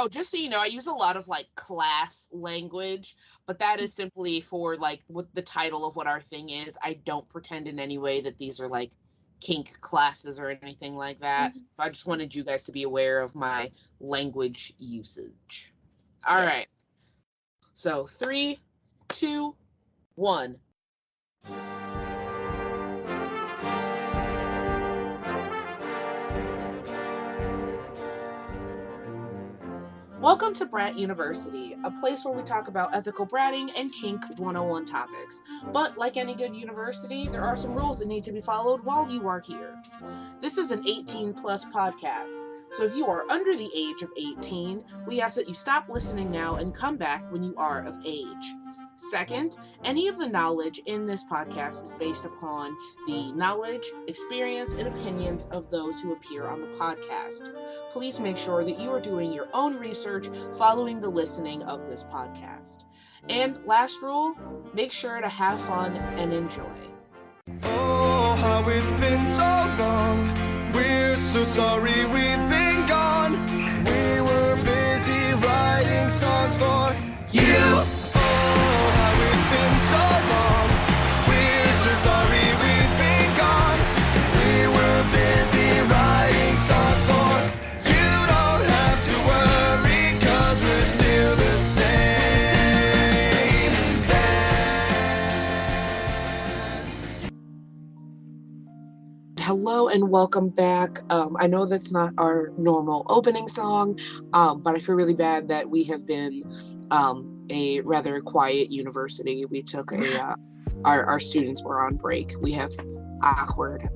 Oh, just so you know, I use a lot of like class language, but that is simply for like what the title of what our thing is. I don't pretend in any way that these are like kink classes or anything like that. Mhm. So I just wanted you guys to be aware of my language usage. All Yeah. right. So 3, 2, 1. Welcome to Brat University, a place where we talk about ethical bratting and kink 101 topics. But like any good university, there are some rules that need to be followed while you are here. This is an 18 plus podcast, so if you are under the age of 18, we ask that you stop listening now and come back when you are of age. Second, any of the knowledge in this podcast is based upon the knowledge, experience, and opinions of those who appear on the podcast. Please make sure that you are doing your own research following the listening of this podcast. And last rule, make sure to have fun and enjoy. Oh, how it's been so long. We're so sorry we've been gone. We were busy writing songs for you. Oh, how it's been so long. We're so sorry we've been gone. We were busy writing songs for you. Don't have to worry, 'cause we're still the same band. Hello and welcome back. I know that's not our normal opening song, but I feel really bad that we have been a rather quiet university. We took our students were on break. We have awkward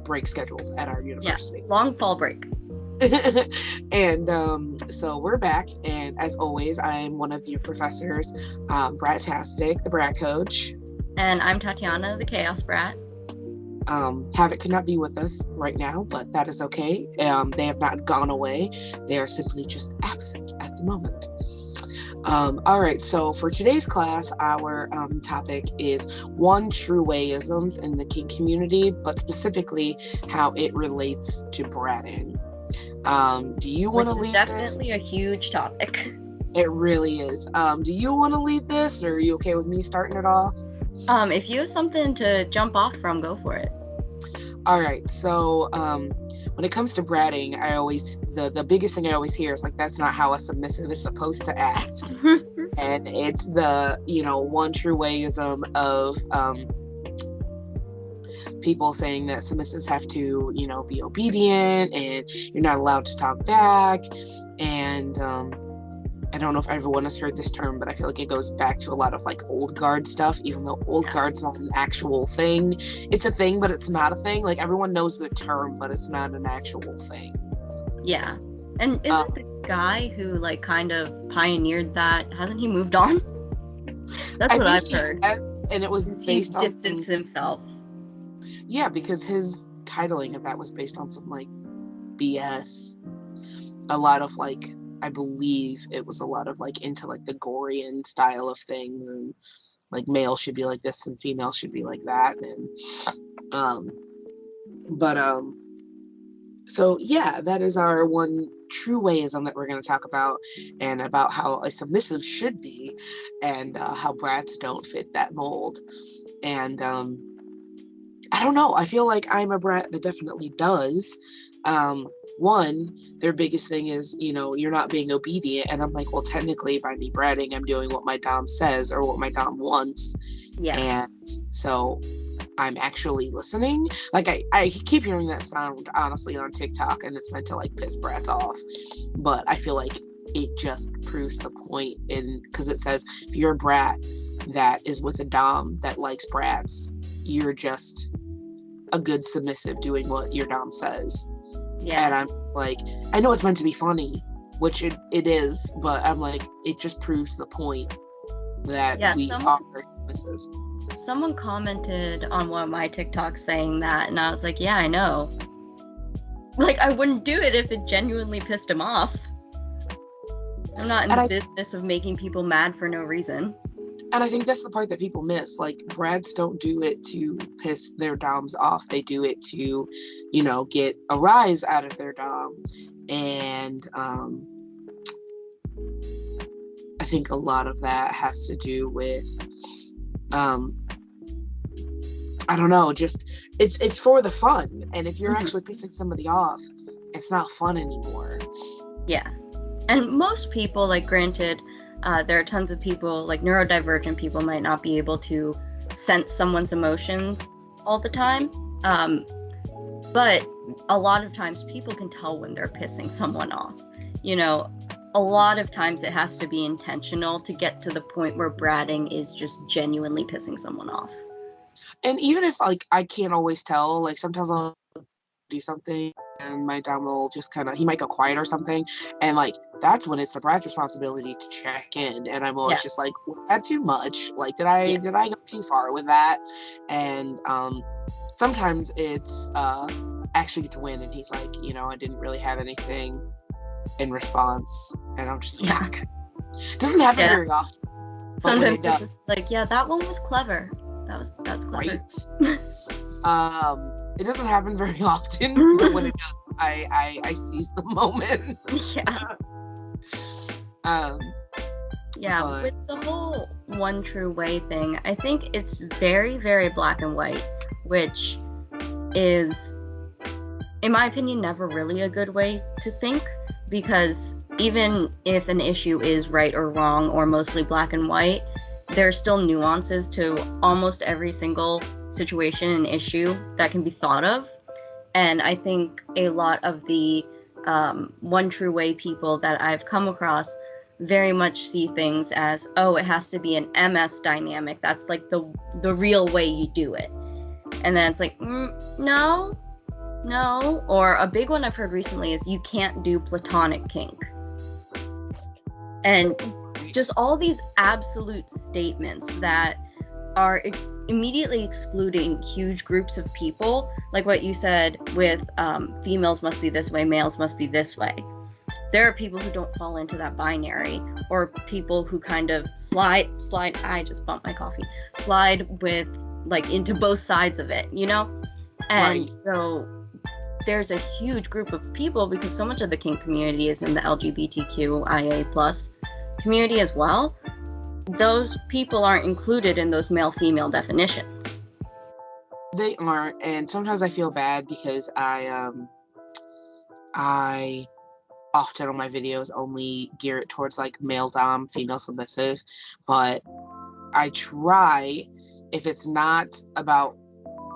break schedules at our university. Yeah, long fall break. And so we're back, and as always, I'm one of your professors, Brat-tastic, the Brat Coach. And I'm Tatiana, the Chaos Brat. Havoc could not be with us right now, but that is okay. They have not gone away. They are simply just absent at the moment. All right, so for today's class, our topic is Twue Way-isms in the kink community, but specifically how it relates to bratting. Do you want to lead this? Definitely a huge topic. It really is. Do you want to lead this, or are you okay with me starting it off? If you have something to jump off from, go for it. All right, so when it comes to bratting, I always the biggest thing I always hear is like, that's not how a submissive is supposed to act. And it's the Twue Way-ism of people saying that submissives have to be obedient and you're not allowed to talk back. And I don't know if everyone has heard this term, but I feel like it goes back to a lot of like old guard stuff, even though old guard's not an actual thing. It's a thing, but it's not a thing. Like, everyone knows the term, but it's not an actual thing. Yeah. And isn't the guy who like kind of pioneered that, hasn't he moved on? That's what I've heard. And it was based on... He's distanced himself. Yeah, because his titling of that was based on some like BS. A lot of like, I believe it was a lot of like into like the Gorian style of things, and like male should be like this and female should be like that, and so yeah, that is our Twue Way-ism that we're going to talk about, and about how a submissive should be, and how brats don't fit that mold. And I don't know, I feel like I'm a brat that definitely does. One, their biggest thing is, you're not being obedient. And I'm like, well, technically by me bratting, I'm doing what my dom says or what my dom wants. Yeah. And so I'm actually listening. Like, I keep hearing that sound, honestly, on TikTok, and it's meant to like piss brats off. But I feel like it just proves the point, because it says if you're a brat that is with a dom that likes brats, you're just a good submissive doing what your dom says. Yeah. And I'm just like, I know it's meant to be funny, which it is, but I'm like, it just proves the point that we are submissive. Someone commented on one of my TikToks saying that, and I was like, yeah, I know. Like, I wouldn't do it if it genuinely pissed him off. I'm not in the business of making people mad for no reason. And I think that's the part that people miss. Like, brats don't do it to piss their doms off. They do it to, get a rise out of their dom. And I think a lot of that has to do with I don't know, just it's for the fun. And if you're actually pissing somebody off, it's not fun anymore. Yeah. And most people, like, granted, there are tons of people, like neurodivergent people might not be able to sense someone's emotions all the time. But a lot of times people can tell when they're pissing someone off. You know, a lot of times it has to be intentional to get to the point where bratting is just genuinely pissing someone off. And even if, like, I can't always tell, like, sometimes I'll do something and my dom will just kind of, he might go quiet or something, and, like, that's when it's the brat's responsibility to check in, and I'm always just like, was that too much? Like, did I go too far with that? And sometimes it's actually get to win, and he's like, you know, I didn't really have anything in response, and I'm just like, it doesn't happen very often. Sometimes it's just like, yeah, that one was clever. That was clever. Right. It doesn't happen very often, but when it does, I seize the moment. Yeah. With the whole one true way thing, I think it's very, very black and white, which is, in my opinion, never really a good way to think, because even if an issue is right or wrong or mostly black and white, there's still nuances to almost every single situation and issue that can be thought of. And I think a lot of the one true way people that I've come across very much see things as, oh, it has to be an MS dynamic. That's like the real way you do it. And then it's like, no. Or a big one I've heard recently is you can't do platonic kink. And just all these absolute statements that are immediately excluding huge groups of people, like what you said with females must be this way, males must be this way. There are people who don't fall into that binary, or people who kind of slide, I just bumped my coffee, slide with, like, into both sides of it, you know? And so there's a huge group of people, because so much of the kink community is in the LGBTQIA+ community as well. Those people aren't included in those male-female definitions. They aren't, and sometimes I feel bad because I often on my videos only gear it towards, like, male dom, female submissive, but I try, if it's not about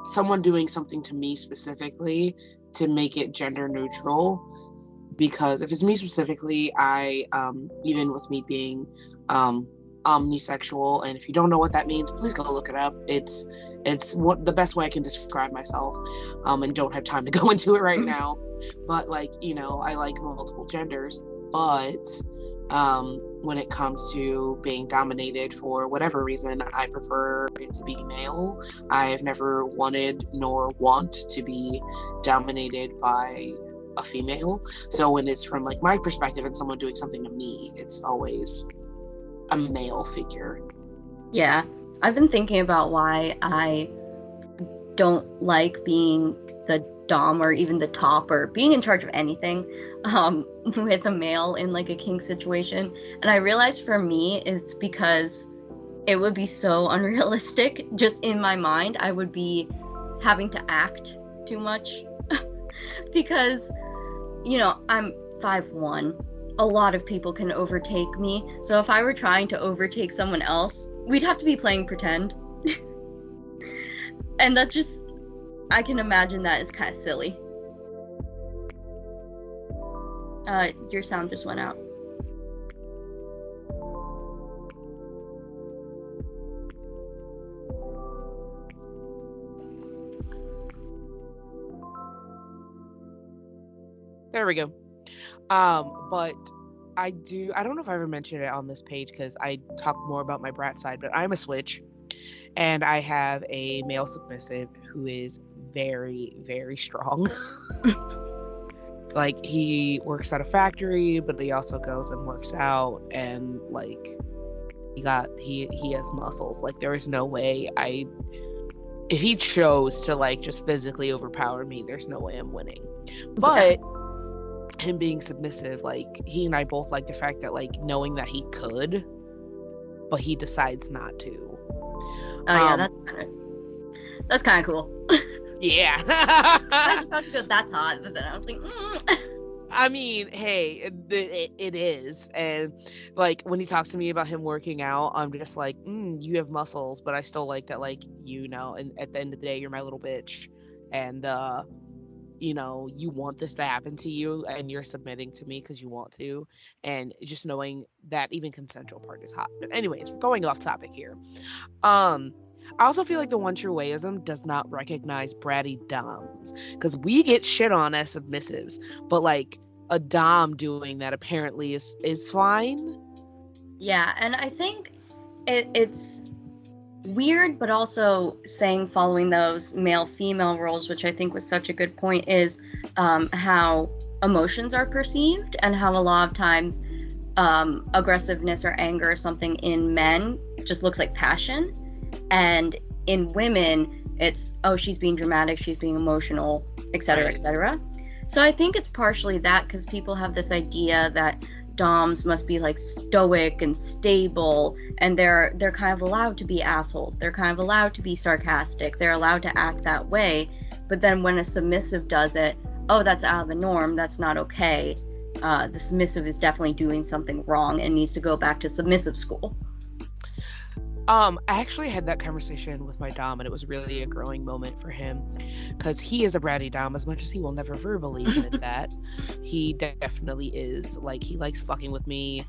someone doing something to me specifically, to make it gender neutral. Because if it's me specifically, I even with me being omnisexual, and if you don't know what that means, please go look it up. It's what the best way I can describe myself, and don't have time to go into it right now. But, like, you know, I like multiple genders, but when it comes to being dominated for whatever reason, I prefer it to be male. I have never wanted nor want to be dominated by a female. So when it's from, like, my perspective and someone doing something to me, it's always a male figure. Yeah, I've been thinking about why I don't like being the dom or even the top or being in charge of anything with a male in, like, a kink situation. And I realized for me it's because it would be so unrealistic. Just in my mind, I would be having to act too much because, you know, I'm 5'1". A lot of people can overtake me. So if I were trying to overtake someone else, we'd have to be playing pretend. And that just, I can imagine that is kind of silly. Your sound just went out. There we go. But I don't know if I ever mentioned it on this page because I talk more about my brat side, but I'm a switch, and I have a male submissive who is very, very strong. Like, he works at a factory, but he also goes and works out, and, like, he has muscles. Like, there is no way if he chose to, like, just physically overpower me, there's no way I'm winning. But him being submissive, like he and I both like the fact that like knowing that he could, but he decides not to. Oh yeah, that's kind of cool. Yeah. I was about to go, that's hot, but then I was like, I mean, hey, it is. And like when he talks to me about him working out, I'm just like, you have muscles, but I still like that, like, you know, and at the end of the day, you're my little bitch. And, you know, you want this to happen to you and you're submitting to me because you want to. And just knowing that even consensual part is hot. But anyways, we're going off topic here. I also feel like the One True Way-ism does not recognize bratty doms, because we get shit on as submissives, but like a dom doing that apparently is fine. Yeah, and I think it's weird, but also saying following those male-female roles, which I think was such a good point, is how emotions are perceived and how a lot of times aggressiveness or anger or something in men just looks like passion. And in women, it's, oh, she's being dramatic, she's being emotional, etc., etc. So I think it's partially that, because people have this idea that doms must be like stoic and stable, and they're kind of allowed to be assholes. They're kind of allowed to be sarcastic. They're allowed to act that way. But then when a submissive does it, oh, that's out of the norm. That's not okay. The submissive is definitely doing something wrong and needs to go back to submissive school. I actually had that conversation with my dom, and it was really a growing moment for him, because he is a bratty dom as much as he will never verbally admit that. He definitely is. Like, he likes fucking with me,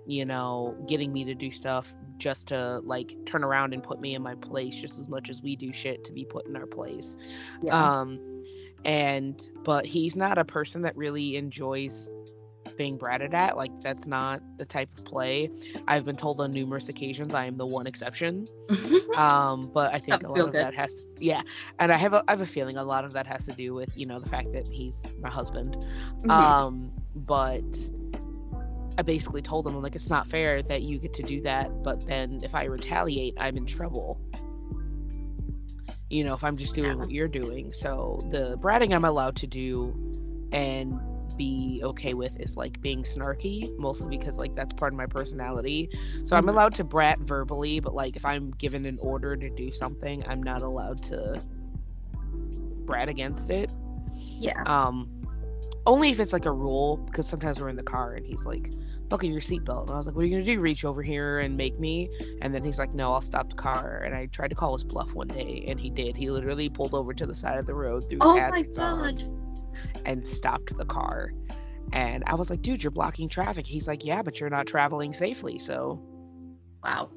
you know, getting me to do stuff just to like turn around and put me in my place, just as much as we do shit to be put in our place. Yeah. But he's not a person that really enjoys being bratted at. Like, that's not the type of play. I've been told on numerous occasions I am the one exception. But I think a lot of that has, and I have a feeling a lot of that has to do with, you know, the fact that he's my husband. But I basically told him, like, it's not fair that you get to do that, but then if I retaliate, I'm in trouble, you know, if I'm just doing what you're doing. So the bratting I'm allowed to do and be okay with is like being snarky, mostly because like that's part of my personality. So I'm allowed to brat verbally, but like if I'm given an order to do something, I'm not allowed to brat against it. Only if it's like a rule, because sometimes we're in the car and he's like, buckle your seatbelt, and I was like, what are you gonna do, reach over here and make me? And then he's like, no, I'll stop the car. And I tried to call his bluff one day, and he did. He literally pulled over to the side of the road, threw his hazards on, and stopped the car. And I was like, dude, you're blocking traffic. He's like, yeah, but you're not traveling safely. So wow.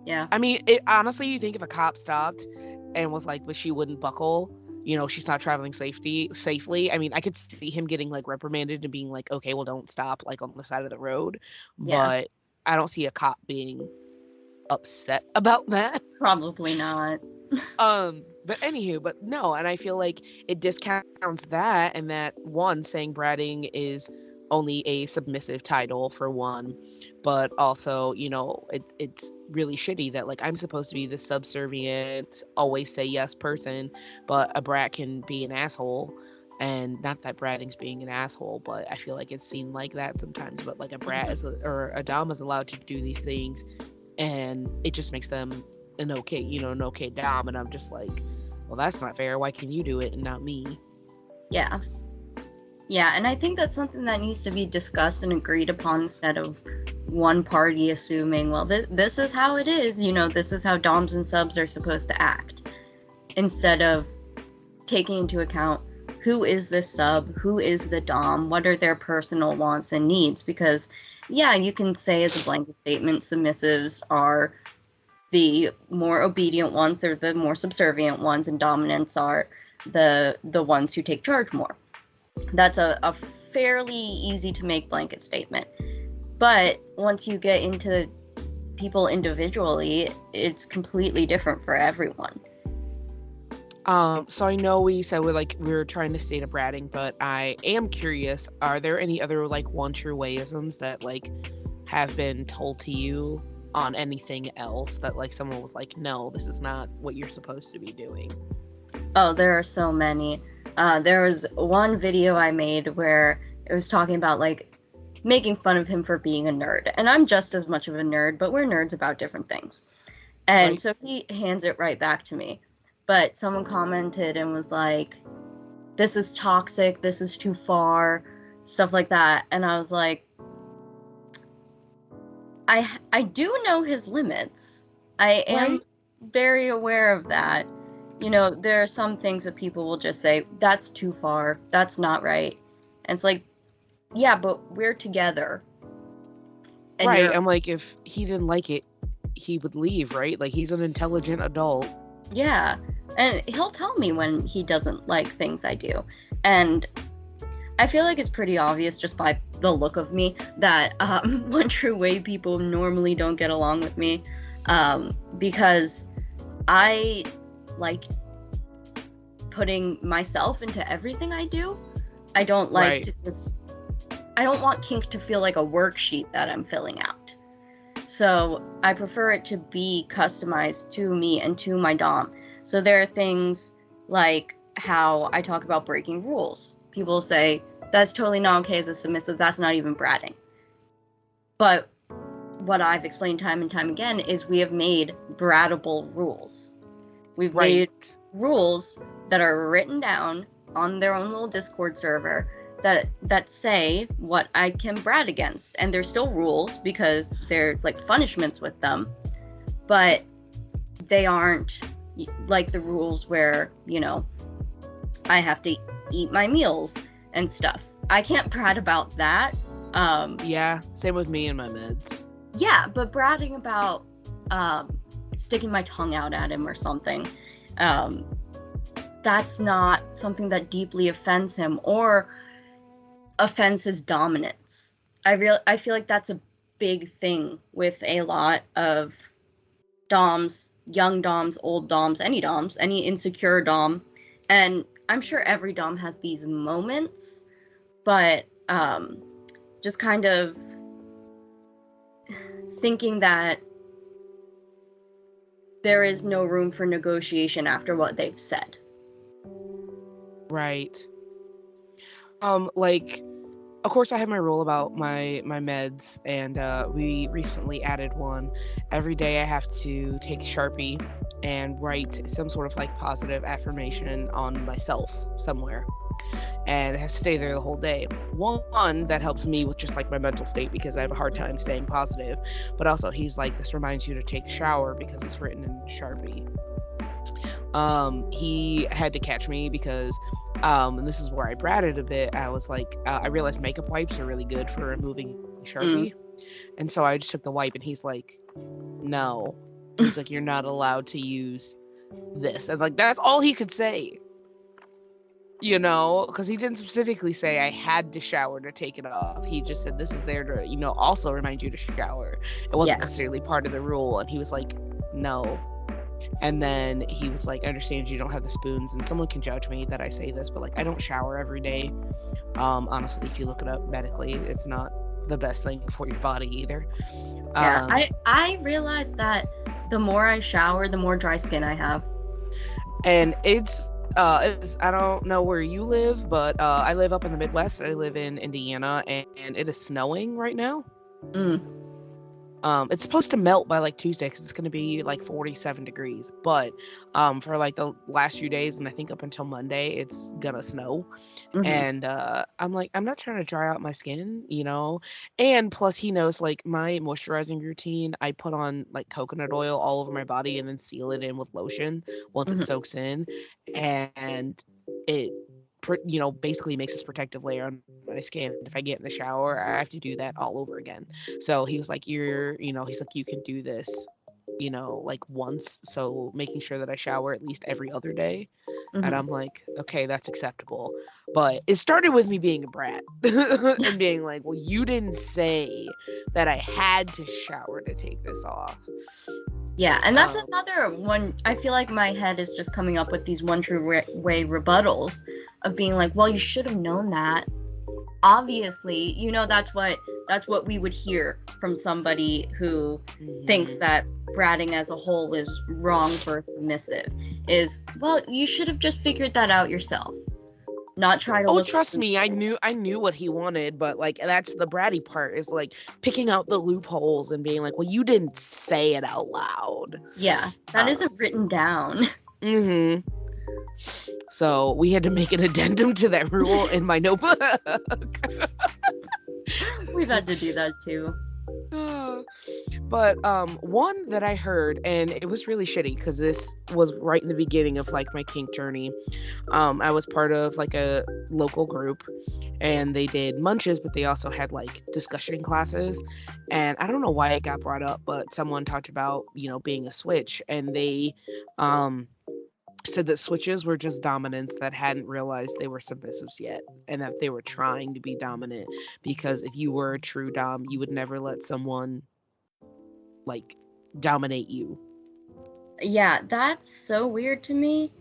Yeah. I mean, honestly, you think if a cop stopped and was like, but she wouldn't buckle, you know, she's not traveling safely. I mean, I could see him getting like reprimanded and being like, okay, well, don't stop like on the side of the road. But I don't see a cop being upset about that. Probably not. But anywho, but no, and I feel like it discounts that, and that one, saying bratting is only a submissive title for one, but also, you know, it's really shitty that like I'm supposed to be this subservient, always say yes person, but a brat can be an asshole. And not that bratting's being an asshole, but I feel like it's seen like that sometimes. But like a brat or a dom is allowed to do these things, and it just makes them an okay dom. And I'm just like, well, that's not fair. Why can you do it and not me? Yeah, and I think that's something that needs to be discussed and agreed upon, instead of one party assuming, well, this is how it is, you know, this is how doms and subs are supposed to act, instead of taking into account who is the sub, who is the dom, what are their personal wants and needs. Because you can say as a blanket statement, submissives are the more obedient ones, they're the more subservient ones, and dominants are the ones who take charge more. That's a fairly easy to make blanket statement. But once you get into people individually, it's completely different for everyone. So I know we said we're trying to state a bratting, but I am curious, are there any other like One True Way-isms that like have been told to you on anything else that like someone was like, no, this is not what you're supposed to be doing? Oh, there are so many. There was one video I made where it was talking about, like, making fun of him for being a nerd. And I'm just as much of a nerd, but we're nerds about different things. And Right. so he hands it right back to me. But someone commented and was like, this is toxic, this is too far, stuff like that. And I was like, I do know his limits. I am Right. very aware of that. You know, there are some things that people will just say, that's too far, that's not right. And it's like, yeah, but we're together. And Right. you're, I'm like, if he didn't like it, he would leave, right? Like, he's an intelligent adult. yeah. And he'll tell me when he doesn't like things I do. And I feel like it's pretty obvious just by the look of me that One True Way people normally don't get along with me, because I like putting myself into everything I do. I don't like Right. to just, I don't want kink to feel like a worksheet that I'm filling out. So I prefer it to be customized to me and to my dom. So there are things like how I talk about breaking rules. People say, that's totally not okay as a submissive, that's not even bratting. But what I've explained time and time again is we have made brattable rules. We've made Right. rules that are written down on their own little Discord server that say what I can brat against. And they're still rules because there's like punishments with them, but they aren't like the rules where, you know, I have to eat my meals and stuff. I can't brat about that. Yeah. Same with me and my meds. Yeah, but bratting about sticking my tongue out at him or something, that's not something that deeply offends him or offends his dominance. I feel like that's a big thing with a lot of doms, young doms, old doms, any insecure dom. And I'm sure every dom has these moments, but just kind of thinking that there is no room for negotiation after what they've said. Right. Like, of course I have my rule about my meds, and we recently added one. Every day I have to take a Sharpie and write some sort of like positive affirmation on myself somewhere, and it has to stay there the whole day. One that helps me with just like my mental state because I have a hard time staying positive, but also he's like, this reminds you to take a shower because it's written in Sharpie. He had to catch me because and this is where I bratted a bit. I was like, I realized makeup wipes are really good for removing Sharpie. And so I just took the wipe, and he's like, no. He's like, you're not allowed to use this. And like, that's all he could say. You know, because he didn't specifically say I had to shower to take it off. He just said, this is there to, you know, also remind you to shower. It wasn't necessarily part of the rule. And he was like, no. And then he was like, I understand you don't have the spoons, and someone can judge me that I say this, but like, I don't shower every day. Honestly, if you look it up medically, it's not the best thing for your body either. Yeah, I realized that the more I shower, the more dry skin I have. And it's I don't know where you live, but I live up in the Midwest. I live in Indiana, and it is snowing right now. It's supposed to melt by like Tuesday because it's going to be like 47 degrees. But for like the last few days, and I think up until Monday, it's gonna snow. And I'm like, I'm not trying to dry out my skin, you know. And plus, he knows like my moisturizing routine. I put on like coconut oil all over my body and then seal it in with lotion once it soaks in, and it, you know, basically makes this protective layer on my skin. If I get in the shower, I have to do that all over again. So he was like, you know, he's like, you can do this, you know, like once. So making sure that I shower at least every other day. And I'm like, okay, that's acceptable. But it started with me being a brat and being like, well, you didn't say that I had to shower to take this off. Yeah, and that's another one. I feel like my head is just coming up with these One True Way rebuttals of being like, well, you should have known that. Obviously, you know, that's what we would hear from somebody who thinks that bratting as a whole is wrong for a submissive. Is, well, you should have just figured that out yourself. not try to Oh, look trust me, I knew what he wanted, but like that's the bratty part is like picking out the loopholes and being like, well, you didn't say it out loud. Yeah, that isn't written down. Mm-hmm. So we had to make an addendum to that rule in my notebook. We've had to do that too. But one that I heard, and it was really shitty because this was right in the beginning of like my kink journey. I was part of like a local group, and they did munches, but they also had like discussion classes. And I don't know why it got brought up, but someone talked about, you know, being a switch, and they said that switches were just dominants that hadn't realized they were submissives yet, and that they were trying to be dominant, because if you were a true dom, you would never let someone like dominate you. Yeah, that's so weird to me.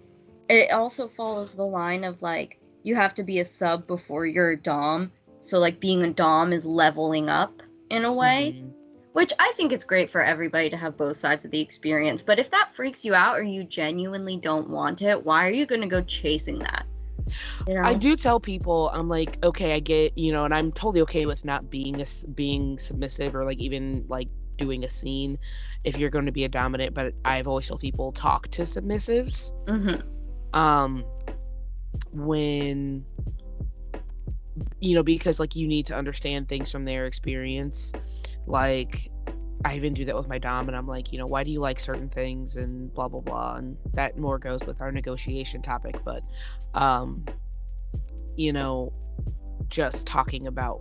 It also follows the line of like, you have to be a sub before you're a dom. So like being a dom is leveling up in a way. Mm-hmm. Which I think it's great for everybody to have both sides of the experience. But if that freaks you out or you genuinely don't want it, why are you going to go chasing that? You know? I do tell people, I'm like, okay, I get, you know, and I'm totally okay with not being being submissive or like even like doing a scene if you're going to be a dominant. But I've always told people talk to submissives. Mm-hmm. When, you know, because like you need to understand things from their experience. Like I even do that with my dom, and I'm like, you know, why do you like certain things and blah blah blah, and that more goes with our negotiation topic. But you know, just talking about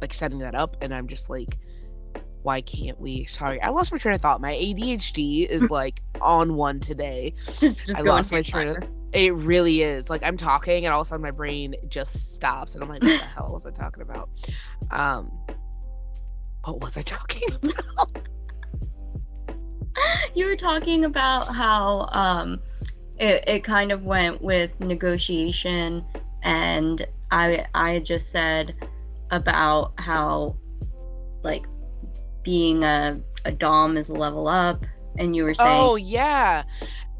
like setting that up, and I'm just like, why can't we? Sorry, I lost my train of thought. My ADHD is like on one today. I lost my train of. It really is. Like I'm talking, and all of a sudden my brain just stops, and I'm like, what the hell was I talking about? What was I talking about? You were talking about how it kind of went with negotiation, and I just said about how like being a dom is a level up, and you were saying, oh yeah.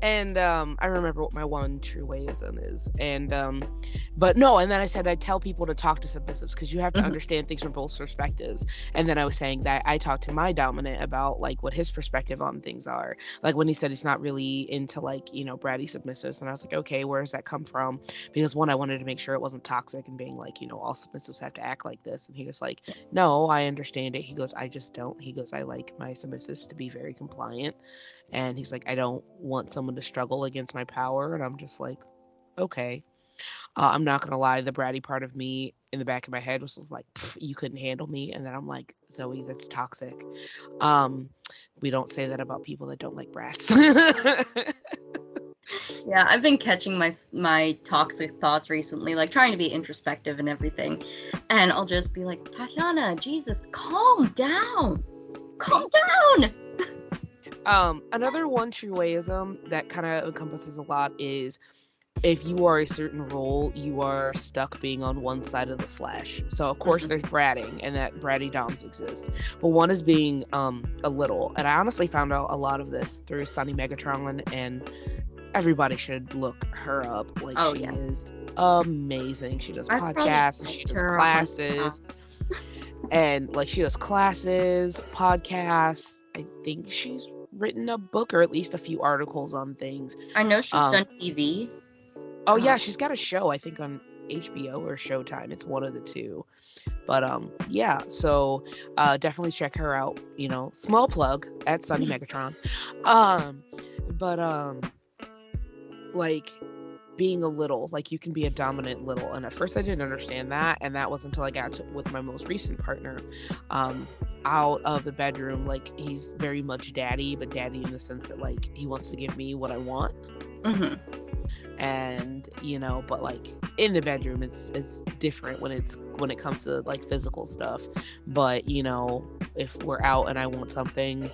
And I remember what my one true way-ism is. And but no, and then I said I tell people to talk to submissives because you have to understand things from both perspectives. And then I was saying that I talked to my dominant about like what his perspective on things are. Like when he said he's not really into like, you know, bratty submissives, and I was like, okay, where does that come from? Because one, I wanted to make sure it wasn't toxic and being like, you know, all submissives have to act like this. And he was like, no, I understand it. He goes, I just don't. He goes, I like my submissives to be very compliant. And he's like, I don't want someone to struggle against my power. And I'm just like, okay. I'm not going to lie. The bratty part of me in the back of my head was like, you couldn't handle me. And then I'm like, Zoe, that's toxic. We don't say that about people that don't like brats. Yeah, I've been catching my toxic thoughts recently, like trying to be introspective and everything. And I'll just be like, Tatiana, Jesus, calm down. Calm down. Another one true way-ism that kind of encompasses a lot is if you are a certain role, you are stuck being on one side of the slash. So of course there's bratting, and that bratty doms exist. But one is being a little. And I honestly found out a lot of this through Sunny Megatron, and everybody should look her up. Like she is amazing. She does podcasts and she does classes. And like she does classes, podcasts. I think she's written a book or at least a few articles on things. I know she's done TV. Oh yeah, she's got a show, I think on HBO or Showtime. It's one of the two. But yeah, so definitely check her out, you know. Small plug at Sunny Megatron. But like being a little, like you can be a dominant little, and at first I didn't understand that, and that was until I got to with my most recent partner. Out of the bedroom, like he's very much daddy, but daddy in the sense that like he wants to give me what I want. And you know, but like in the bedroom it's different when it comes to like physical stuff. But you know, if we're out and I want something,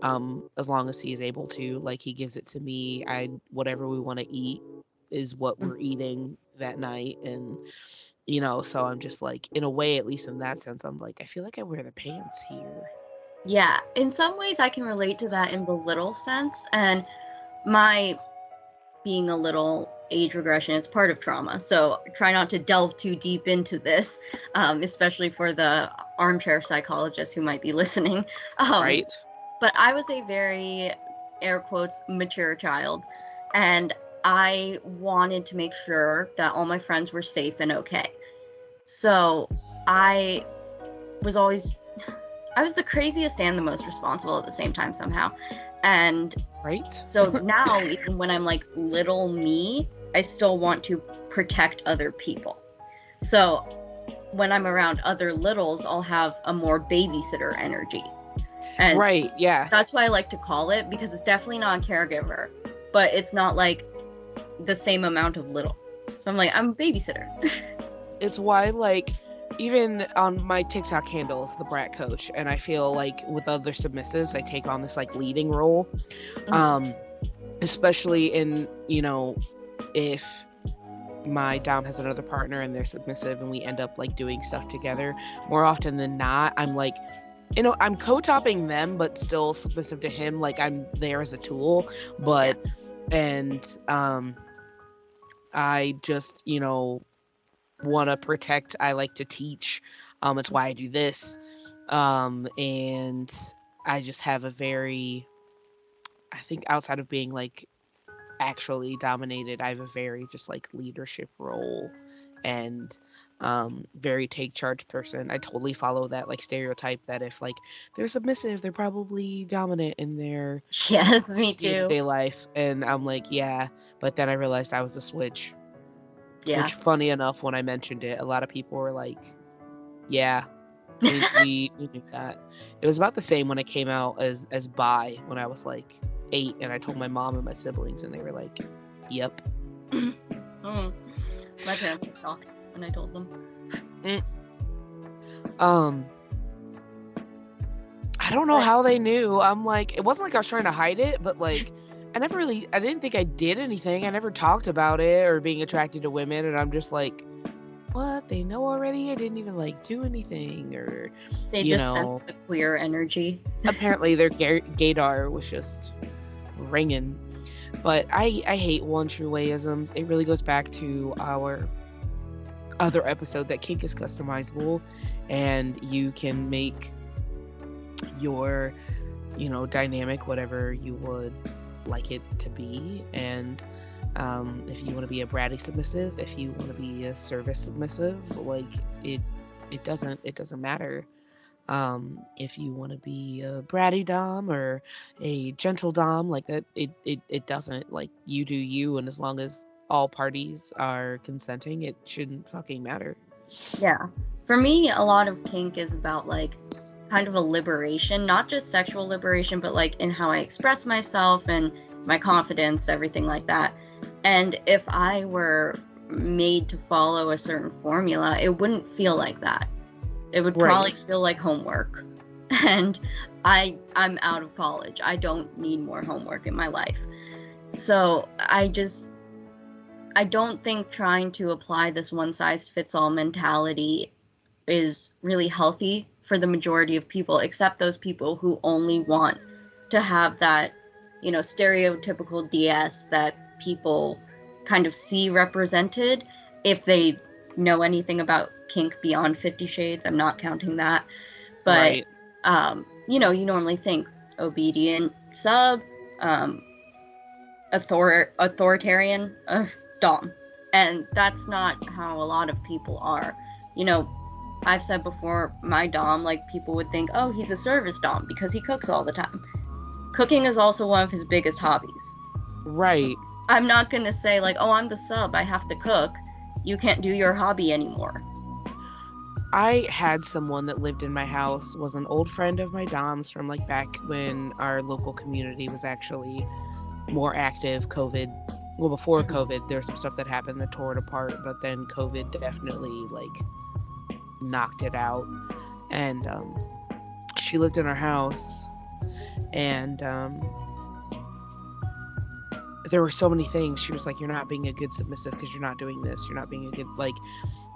as long as he's able to, like he gives it to me, whatever we want to eat is what we're eating that night. And you know, so I'm just like, in a way, at least in that sense, I'm like, I feel like I wear the pants here. Yeah, in some ways I can relate to that in the little sense. And my being a little age regression. It's part of trauma. So try not to delve too deep into this, especially for the armchair psychologists who might be listening. Right. But I was a very, air quotes, mature child. And I wanted to make sure that all my friends were safe and okay. So I was the craziest and the most responsible at the same time somehow. And right. So now, even when I'm like little me, I still want to protect other people. So when I'm around other littles, I'll have a more babysitter energy. And right, yeah. That's why I like to call it, because it's definitely not a caregiver, but it's not like the same amount of little. So I'm like, I'm a babysitter. It's why, like, even on my TikTok handles, the Brat Coach, and I feel like with other submissives, I take on this like leading role, especially in, you know, if my dom has another partner and they're submissive and we end up like doing stuff together, more often than not, I'm like, you know, I'm co-topping them, but still submissive to him. Like I'm there as a tool, but, and I just, you know, want to protect. I like to teach. It's why I do this. And I just have a very, I think outside of being like actually dominated, I have a very just like leadership role and very take charge person. I totally follow that like stereotype that if like they're submissive, they're probably dominant in their yes, me too, day-to-day life. And I'm like, yeah, but then I realized I was a switch. Yeah. Which, funny enough, when I mentioned it, a lot of people were like, yeah, we knew that. It was about the same when I came out as bi when I was like 8, and I told my mom and my siblings, and they were like, yep. My parents were shocked when I told them. I don't know how they knew. I'm like, it wasn't like I was trying to hide it, but like, I didn't think I did anything. I never talked about it or being attracted to women, and I'm just like, what? They know already? I didn't even like do anything, or they just sense the queer energy. Apparently their gaydar was just ringing. But I hate Twue Way-isms. It really goes back to our other episode that kink is customizable, and you can make your, you know, dynamic whatever you would like it to be. And if you want to be a bratty submissive, if you want to be a service submissive, like it doesn't matter. If you want to be a bratty dom or a gentle dom, like that, it doesn't, like, you do you, and as long as all parties are consenting, it shouldn't fucking matter. Yeah, for me, a lot of kink is about like kind of a liberation, not just sexual liberation, but like in how I express myself and my confidence, everything like that. And if I were made to follow a certain formula, it wouldn't feel like that. It would probably feel like homework. And I'm out of college. I don't need more homework in my life. So I don't think trying to apply this one-size-fits-all mentality is really healthy for the majority of people, except those people who only want to have that, you know, stereotypical DS that people kind of see represented. If they know anything about kink beyond 50 Shades, I'm not counting that. But, you know, you normally think obedient sub, authoritarian dom. And that's not how a lot of people are. You know, I've said before, my dom, like, people would think, oh, he's a service dom because he cooks all the time. Cooking is also one of his biggest hobbies. Right. I'm not gonna say, like, oh, I'm the sub, I have to cook. You can't do your hobby anymore. I had someone that lived in my house, was an old friend of my dom's from, like, back when our local community was actually more active. Before COVID, there was some stuff that happened that tore it apart, but then COVID definitely, like, knocked it out. And she lived in our house, and there were so many things. She was like, you're not being a good submissive because you're not doing this. You're not being a good, like,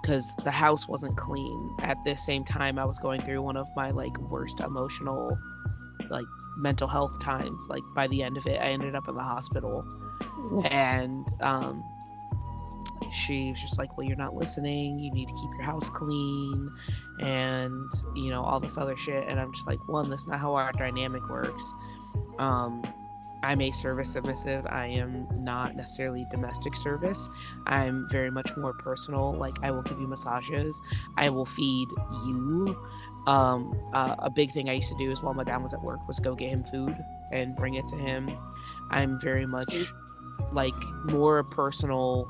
because the house wasn't clean. At the same time, I was going through one of my, like, worst emotional, like, mental health times. Like, by the end of it, I ended up in the hospital. And she was just like, well, you're not listening, you need to keep your house clean, and all this other shit. And I'm just like, one, that's not how our dynamic works. I'm a service submissive. I am not necessarily domestic service. I'm very much more personal. Like, I will give you massages, I will feed you. A big thing I used to do is, while my dad was at work, was go get him food and bring it to him. I'm very much like more personal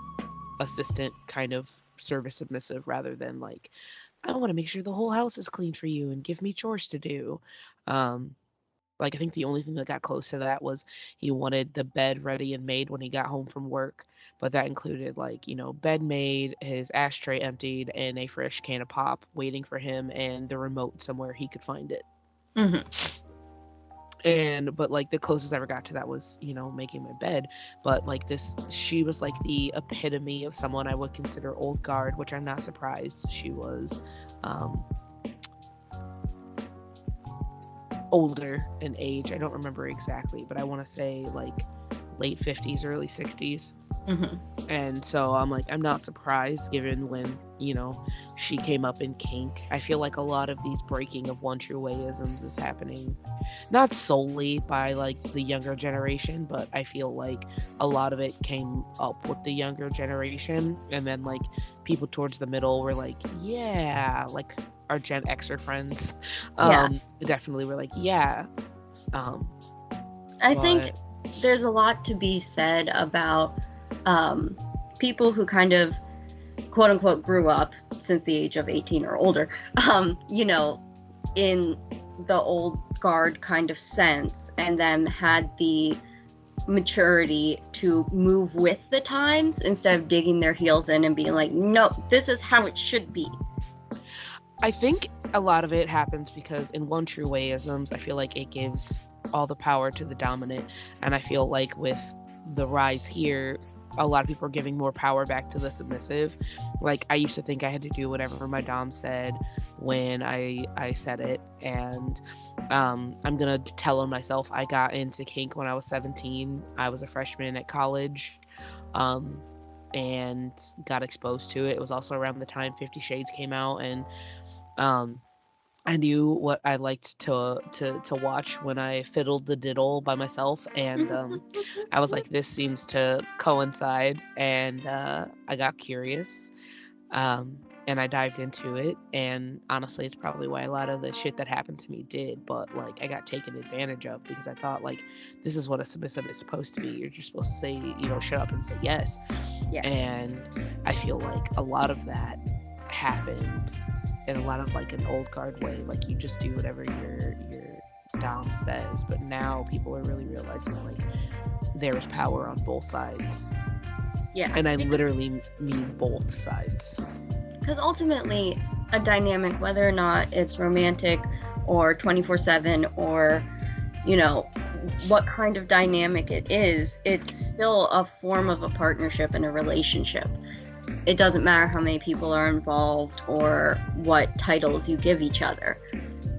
assistant kind of service submissive, rather than like, I want to make sure the whole house is clean for you and give me chores to do. Like, I think the only thing that got close to that was he wanted the bed ready and made when he got home from work, but that included like, bed made, his ashtray emptied, and a fresh can of pop waiting for him, and the remote somewhere he could find it. But like, the closest I ever got to that was, making my bed. But like, she was like the epitome of someone I would consider old guard, which I'm not surprised. She was older in age. I don't remember exactly, but I want to say like late 50s, early 60s. And so I'm like, I'm not surprised, given when, she came up in Kink. I feel like a lot of these breaking of Twue Way-isms is happening not solely by like the younger generation, but I feel like a lot of it came up with the younger generation, and then like people towards the middle were like, yeah, like our Gen Xer friends definitely were like, yeah. I think there's a lot to be said about people who kind of quote unquote grew up since the age of 18 or older, in the old guard kind of sense, and then had the maturity to move with the times instead of digging their heels in and being like, no, this is how it should be. I think a lot of it happens because in Twue Way-isms, I feel like it gives all the power to the dominant, and I feel like with the rise here, a lot of people are giving more power back to the submissive. Like, I used to think I had to do whatever my dom said when I said it, and I'm gonna tell on myself. I got into kink when I was 17. I was a freshman at college, and got exposed to it. It was also around the time 50 Shades came out, and I knew what I liked to watch when I fiddled the diddle by myself, and I was like, this seems to coincide, and I got curious, and I dived into it, and honestly, it's probably why a lot of the shit that happened to me did, but like, I got taken advantage of because I thought like, this is what a submissive is supposed to be. You're just supposed to say, shut up and say yes. Yeah. And I feel like a lot of that happened in a lot of like an old guard way, like you just do whatever your dom says. But now people are really realizing like there's power on both sides. Yeah. And I literally mean both sides. Because ultimately, a dynamic, whether or not it's romantic or 24/7 or, what kind of dynamic it is, it's still a form of a partnership and a relationship. It doesn't matter how many people are involved or what titles you give each other.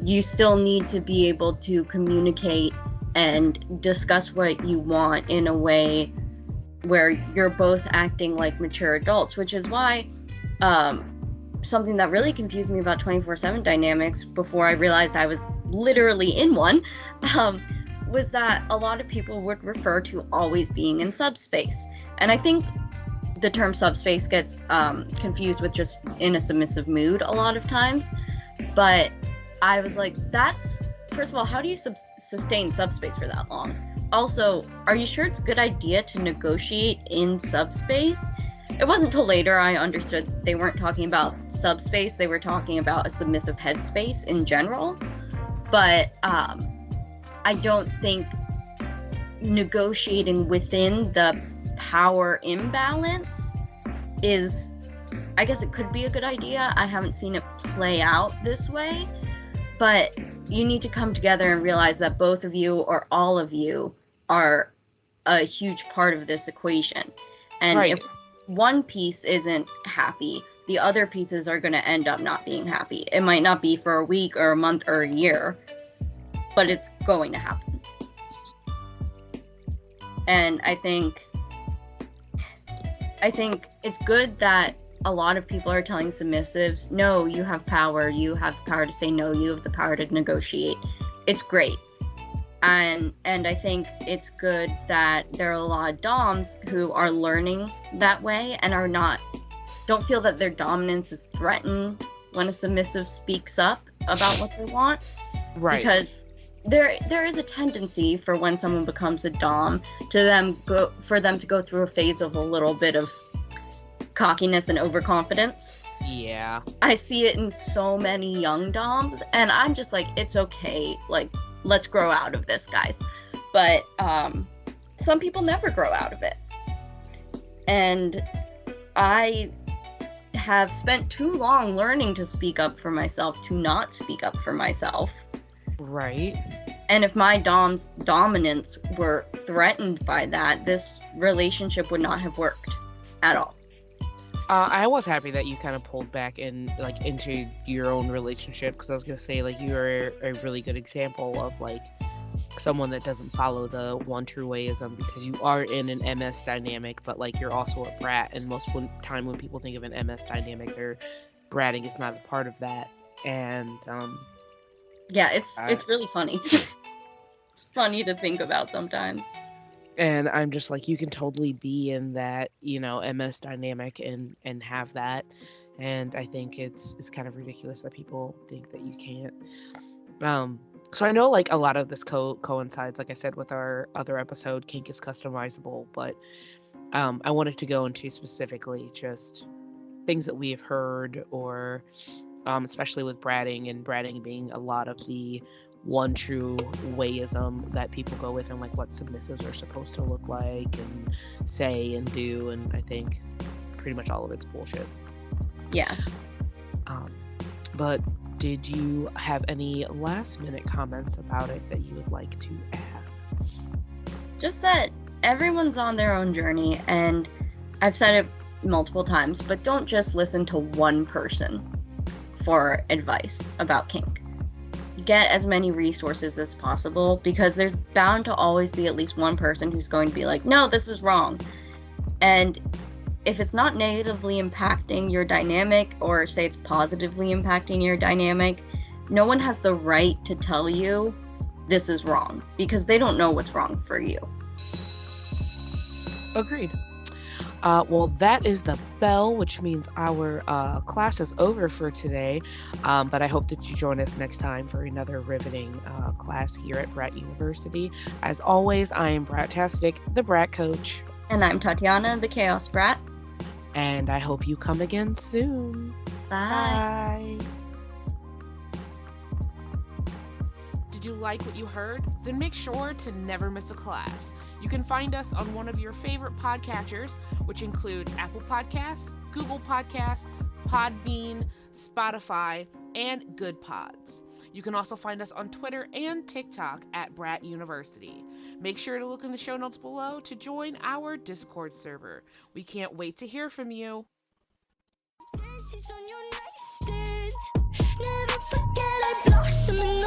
You still need to be able to communicate and discuss what you want in a way where you're both acting like mature adults, which is why something that really confused me about 24/7 dynamics before I realized I was literally in one was that a lot of people would refer to always being in subspace. And I think the term subspace gets confused with just in a submissive mood a lot of times. But I was like, first of all, how do you sustain subspace for that long? Also, are you sure it's a good idea to negotiate in subspace? It wasn't till later I understood they weren't talking about subspace, they were talking about a submissive headspace in general. But I don't think negotiating within the power imbalance is, I guess it could be a good idea. I haven't seen it play out this way, but you need to come together and realize that both of you or all of you are a huge part of this equation. And right. If one piece isn't happy, the other pieces are going to end up not being happy. It might not be for a week or a month or a year, but it's going to happen. And I think I think it's good that a lot of people are telling submissives, no, you have power. You have the power to say no. You have the power to negotiate. It's great. And I think it's good that there are a lot of doms who are learning that way and don't feel that their dominance is threatened when a submissive speaks up about what they want. Right. Because there is a tendency for when someone becomes a dom for them to go through a phase of a little bit of cockiness and overconfidence. Yeah. I see it in so many young doms, and I'm just like, it's okay. Like, let's grow out of this, guys. But some people never grow out of it. And I have spent too long learning to speak up for myself to not speak up for myself. Right. And if my dom's dominance were threatened by that, this relationship would not have worked at all. I was happy that you kind of pulled back into your own relationship, because I was gonna say, like, you're a really good example of like someone that doesn't follow the Twue Way-ism, because you are in an MS dynamic, but like you're also a brat, and most time when people think of an MS dynamic, their bratting is not a part of that. And yeah, it's really funny. It's funny to think about sometimes. And I'm just like, you can totally be in that, MS dynamic and have that. And I think it's kind of ridiculous that people think that you can't. So I know like a lot of this coincides, like I said, with our other episode, Kink is Customizable, but I wanted to go into specifically just things that we have heard, or especially with bratting, and bratting being a lot of the Twue Way-ism that people go with, and like what submissives are supposed to look like and say and do, and I think pretty much all of it's bullshit. Yeah. But did you have any last minute comments about it that you would like to add? Just that everyone's on their own journey, and I've said it multiple times, but don't just listen to one person for advice about kink. Get as many resources as possible, because there's bound to always be at least one person who's going to be like, no, this is wrong. And if it's not negatively impacting your dynamic, or say it's positively impacting your dynamic, no one has the right to tell you this is wrong, because they don't know what's wrong for you. Agreed. Well, that is the bell, which means our class is over for today. But I hope that you join us next time for another riveting class here at Brat University. As always, I am Brat-tastic, the Brat Coach. And I'm Tatiana, the Chaos Brat. And I hope you come again soon. Bye. Bye. Did you like what you heard? Then make sure to never miss a class. You can find us on one of your favorite podcatchers, which include Apple Podcasts, Google Podcasts, Podbean, Spotify, and Good Pods. You can also find us on Twitter and TikTok at Brat University. Make sure to look in the show notes below to join our Discord server. We can't wait to hear from you. On your nightstand. Never forget I blossom in